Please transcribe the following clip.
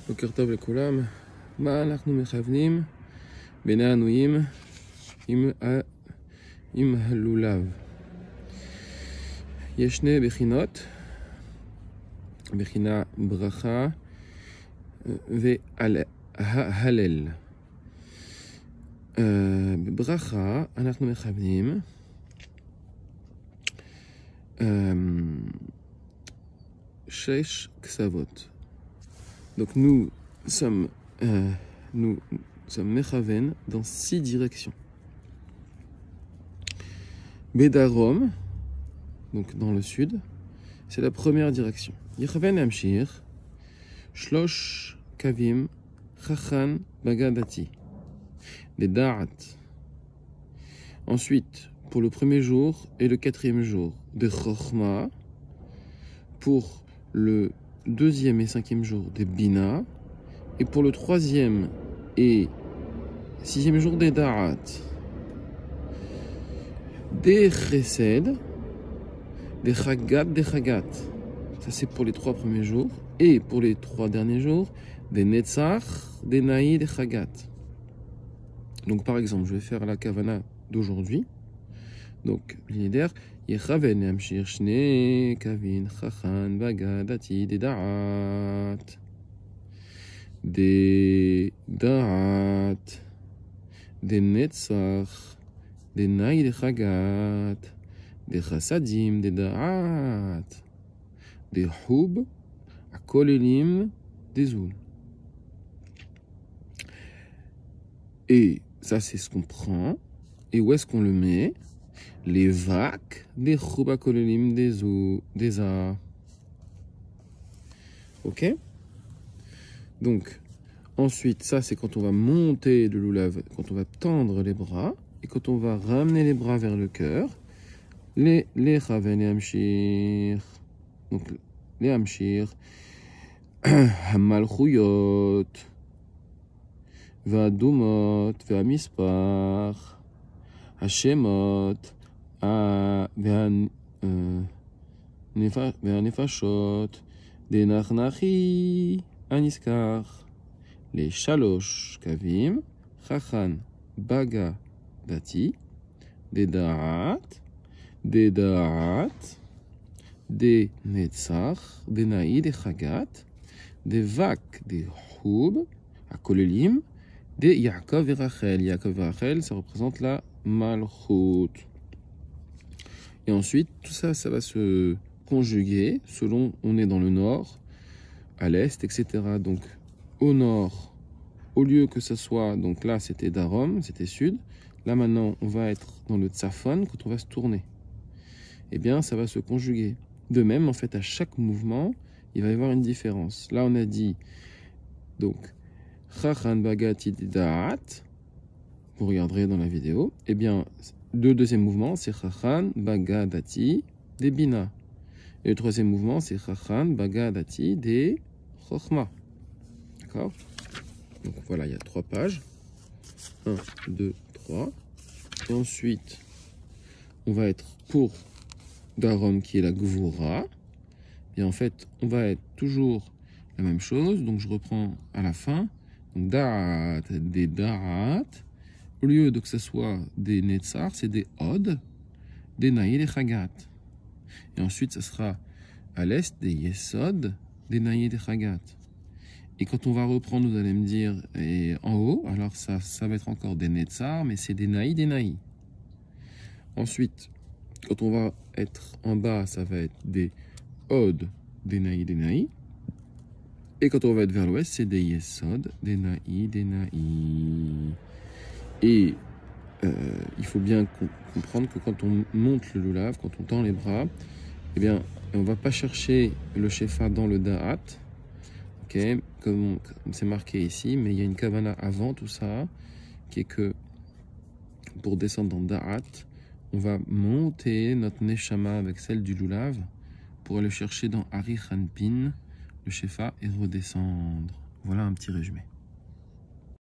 בוקר טוב לכולם. מה אנחנו מכוונים בין הענויים עם הלולב? יש שני בחינות, בחינה ברכה והלל. בברכה אנחנו מכוונים שש קצוות. Donc nous sommes mechaven dans 6 directions. Bedarom, donc dans le sud, c'est la première direction. Yechaven Amshir, Shlosh Kavim, Chachan Bagadati, des Da'at. Ensuite, pour le premier jour et le quatrième jour, des Chochma. Pour le deuxième et cinquième jour, des Bina. Et pour le troisième et sixième jour, des Da'at. Des Chesed, des Chagat, des Chagat. Ça c'est pour les 3 premiers jours. Et pour les 3 derniers jours, des Netzach, des Naï, des Chagat. Donc par exemple, je vais faire la Kavana d'aujourd'hui. Donc l'idée Yechaven Amshir Shne Kavin Chachan Bagadati des Da'at. Des Da'at. Des Netzach. Des Naï des Chagat. Des Chassadim des Da'at. Des Hub Akolelim des Zoul. Et ça c'est ce qu'on prend. Et où est-ce qu'on le met? Les vacs des Hub Akolelim des Zoul des A. Ok? Donc, ensuite, ça c'est quand on va monter le loulav, quand on va tendre les bras, et quand on va ramener les bras vers le cœur, les Chaven et Amshir. Donc, les Amshir, Hamalchuyot, Vadumot, Vamispar, Hashemot, Nefashot, des Nachnachi, Aniskar, les Shalosh Kavim, Chachan, Baga, Dati, des Da'at, des Netzach, des Naï, des Chagat, des Vak, des Hub, Akolelim, des Yaakov et Rachel. Yaakov et Rachel, ça représente la Malchut. Et ensuite, tout ça, ça va se conjuguer selon on est dans le nord, à l'est, etc. Donc, au nord, au lieu que ce soit, donc là, c'était Darom, c'était sud. Là, maintenant, on va être dans le Tzafon quand on va se tourner. Eh bien, ça va se conjuguer. De même, en fait, à chaque mouvement, il va y avoir une différence. Là, on a dit, donc, Chachan Bagati Da'at, vous regarderez dans la vidéo. Eh bien, le deuxième mouvement, c'est Chachan Bagadati des Bina. Et le troisième mouvement, c'est Chachan Bagadati des Chochma. D'accord? Donc voilà, il y a 3 pages. 1, 2, 3. Et ensuite, on va être pour Darom qui est la Gvura. Et en fait, on va être toujours la même chose. Donc je reprends à la fin. Donc Da'at, des Da'at. Au lieu de que ce soit des Netzar, c'est des Od, des Naï, des Chagat. Et ensuite, ça sera à l'est des Yesod, des Naï, des Chagat. Et quand on va reprendre, vous allez me dire, et en haut, alors ça va être encore des Netzar, mais c'est des Naï, des Naï. Ensuite, quand on va être en bas, ça va être des Od, des Naï, des Naï. Et quand on va être vers l'ouest, c'est des Yesod, des Naï, des Naï. Et il faut bien comprendre que quand on monte le loulav, quand on tend les bras, eh bien, on ne va pas chercher le shefa dans le da'at, okay, comme c'est marqué ici, mais il y a une kavana avant tout ça, qui est que pour descendre dans da'at, on va monter notre neshama avec celle du loulav pour aller chercher dans Ari Khanpin, le shefa, et redescendre. Voilà un petit résumé.